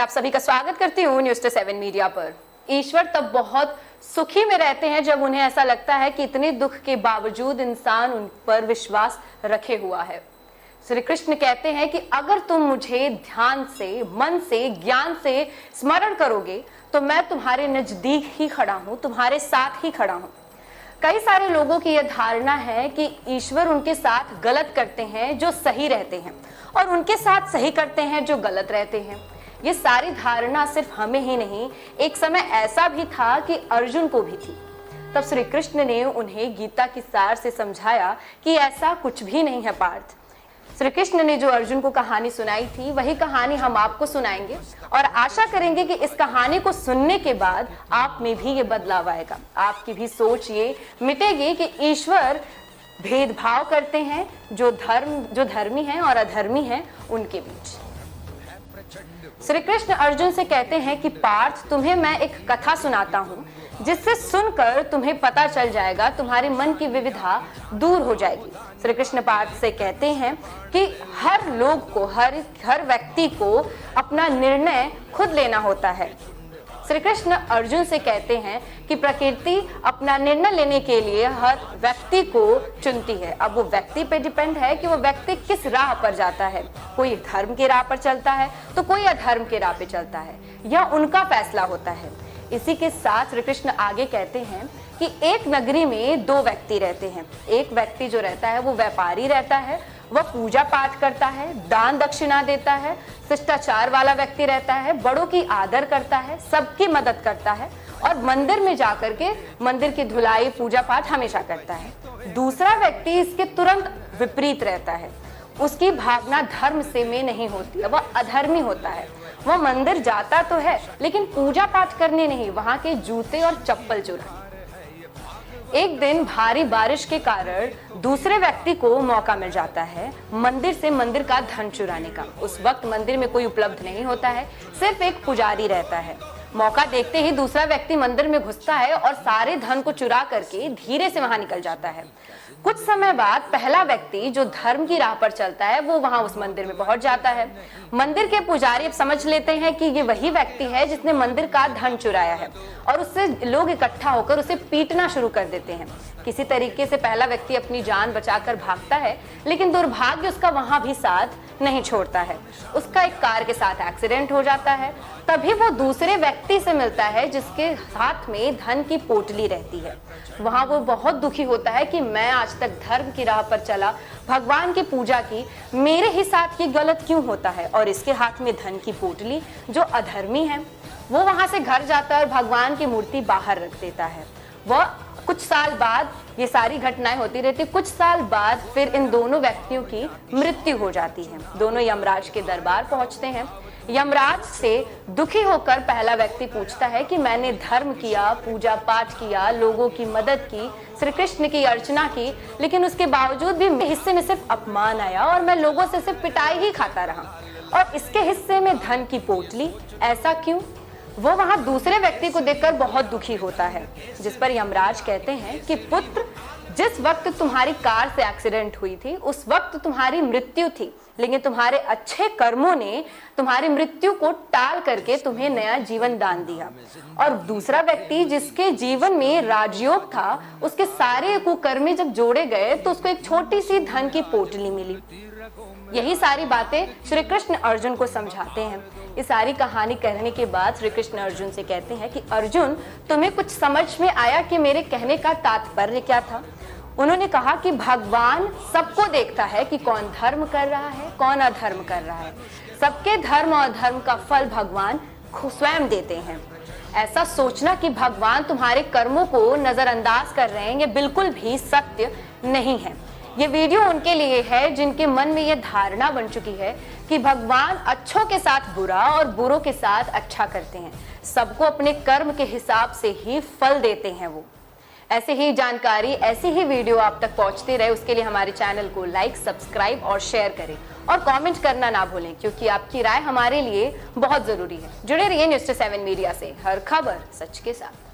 आप सभी का स्वागत करती हूँ न्यूज़ 7 मीडिया पर। ईश्वर तब बहुत सुखी में रहते हैं जब उन्हें ऐसा लगता है कि इतने दुख के बावजूद इंसान उन पर विश्वास रखे हुआ है। श्री कृष्ण कहते हैं कि अगर तुम मुझे ध्यान से, मन से, ज्ञान से स्मरण करोगे तो मैं तुम्हारे नजदीक ही खड़ा हूँ, तुम्हारे साथ ही खड़ा हूँ। कई सारे लोगों की यह धारणा है कि ईश्वर उनके साथ गलत करते हैं जो सही रहते हैं और उनके साथ सही करते हैं जो गलत रहते हैं। ये सारी धारणा सिर्फ हमें ही नहीं, एक समय ऐसा भी था कि अर्जुन को भी थी। तब श्री कृष्ण ने उन्हें गीता की सार से समझाया कि ऐसा कुछ भी नहीं है पार्थ। श्री कृष्ण ने जो अर्जुन को कहानी सुनाई थी वही कहानी हम आपको सुनाएंगे और आशा करेंगे कि इस कहानी को सुनने के बाद आप में भी ये बदलाव आएगा। आपकी भी सोच ये मिटेगी कि ईश्वर भेदभाव करते हैं जो धर्मी हैं और अधर्मी हैं उनके बीच। श्री कृष्ण अर्जुन से कहते हैं कि पार्थ, तुम्हें मैं एक कथा सुनाता हूँ जिससे सुनकर तुम्हें पता चल जाएगा, तुम्हारे मन की विविधा दूर हो जाएगी। श्री कृष्ण पार्थ से कहते हैं कि हर लोग को, हर व्यक्ति को अपना निर्णय खुद लेना होता है। श्री कृष्ण अर्जुन से कहते हैं कि प्रकृति अपना निर्णय लेने के लिए हर व्यक्ति को चुनती है। अब वो व्यक्ति पे डिपेंड है कि वो व्यक्ति किस राह पर जाता है। कोई धर्म के राह पर चलता है तो कोई अधर्म के राह पे चलता है, यह उनका फैसला होता है। इसी के साथ श्री कृष्ण आगे कहते हैं कि एक नगरी में दो व्यक्ति रहते हैं। एक व्यक्ति जो रहता है वो व्यापारी रहता है, वह पूजा पाठ करता है, दान दक्षिणा देता है, शिष्टाचार वाला व्यक्ति रहता है, बड़ों की आदर करता है, सबकी मदद करता है और मंदिर में जाकर के मंदिर की धुलाई पूजा पाठ हमेशा करता है। दूसरा व्यक्ति इसके तुरंत विपरीत रहता है। उसकी भावना धर्म से में नहीं होती है, वह अधर्मी होता है। वह मंदिर जाता तो है लेकिन पूजा पाठ करने नहीं, वहां के जूते और चप्पल चुराए। एक दिन भारी बारिश के कारण दूसरे व्यक्ति को मौका मिल जाता है मंदिर से मंदिर का धन चुराने का। उस वक्त मंदिर में कोई उपलब्ध नहीं होता है, सिर्फ एक पुजारी रहता है। मौका देखते ही दूसरा व्यक्ति मंदिर में घुसता है और सारे धन को चुरा करके धीरे से वहां निकल जाता है। कुछ समय बाद पहला व्यक्ति जो धर्म की राह पर चलता है वो वहां उस मंदिर में पहुंच जाता है। मंदिर के पुजारी अब समझ लेते हैं कि ये वही व्यक्ति है जिसने मंदिर का धन चुराया है और उससे लोग इकट्ठा होकर उसे पीटना शुरू कर देते हैं। किसी तरीके से पहला व्यक्ति अपनी जान बचाकर भागता है लेकिन दुर्भाग्य उसका वहां भी साथ नहीं छोड़ता है। उसका एक कार के साथ एक्सीडेंट हो जाता है। तभी वो दूसरे व्यक्ति से मिलता है जिसके हाथ में धन की पोटली रहती है। वहां वो बहुत दुखी होता है कि मैं आज तक धर्म की राह पर चला, भगवान की पूजा की, मेरे ही साथ ये गलत क्यों होता है। और इसके हाथ में धन की पोटली जो अधर्मी है। वो वहां से घर जाता है और भगवान की मूर्ति बाहर रख देता है। वह कुछ साल बाद, ये सारी घटनाएं होती रहती, कुछ साल बाद फिर इन दोनों व्यक्तियों की मृत्यु हो जाती है। दोनों यमराज के दरबार पहुंचते हैं। यमराज से दुखी होकर पहला व्यक्ति पूछता है कि मैंने धर्म किया, पूजा पाठ किया, लोगों की मदद की, श्री कृष्ण की अर्चना की, लेकिन उसके बावजूद भी मेरे हिस्से में सिर्फ अपमान आया और मैं लोगों से सिर्फ पिटाई ही खाता रहा और इसके हिस्से में धन की पोटली, ऐसा क्यों। वो वहां दूसरे व्यक्ति को देखकर बहुत दुखी होता है, जिस पर यमराज कहते हैं कि पुत्र, जिस वक्त तुम्हारी कार से एक्सीडेंट हुई थी उस वक्त तुम्हारी मृत्यु थी, लेकिन तुम्हारे अच्छे कर्मों ने तुम्हारी मृत्यु को टाल करके तुम्हें नया जीवन दान दिया। और दूसरा व्यक्ति जिसके जीवन में राजयोग था, उसके सारे कुकर्मी जब जोड़े गए तो उसको एक छोटी सी धन की पोटली मिली। यही सारी बातें श्री कृष्ण अर्जुन को समझाते हैं। ये सारी कहानी कहने के बाद श्री कृष्ण अर्जुन से कहते हैं कि अर्जुन, तुम्हें कुछ समझ में आया कि मेरे कहने का तात्पर्य क्या था। उन्होंने कहा कि भगवान सबको देखता है कि कौन धर्म कर रहा है, कौन अधर्म कर रहा है। सबके धर्म और अधर्म का फल भगवान स्वयं देते हैं। ऐसा सोचना कि भगवान तुम्हारे कर्मों को नजरअंदाज कर रहे हैं, ये बिल्कुल भी सत्य नहीं है। ये वीडियो उनके लिए है जिनके मन में ये धारणा बन चुकी है कि भगवान अच्छों के साथ बुरा और बुरों के साथ अच्छा करते हैं। सबको अपने कर्म के हिसाब से ही फल देते हैं वो। ऐसे ही जानकारी, ऐसी ही वीडियो आप तक पहुंचती रहे, उसके लिए हमारे चैनल को लाइक, सब्सक्राइब और शेयर करें और कमेंट करना ना भूलें, क्योंकि आपकी राय हमारे लिए बहुत जरूरी है। जुड़े रहिए न्यूज़ 7 मीडिया से, हर खबर सच के साथ।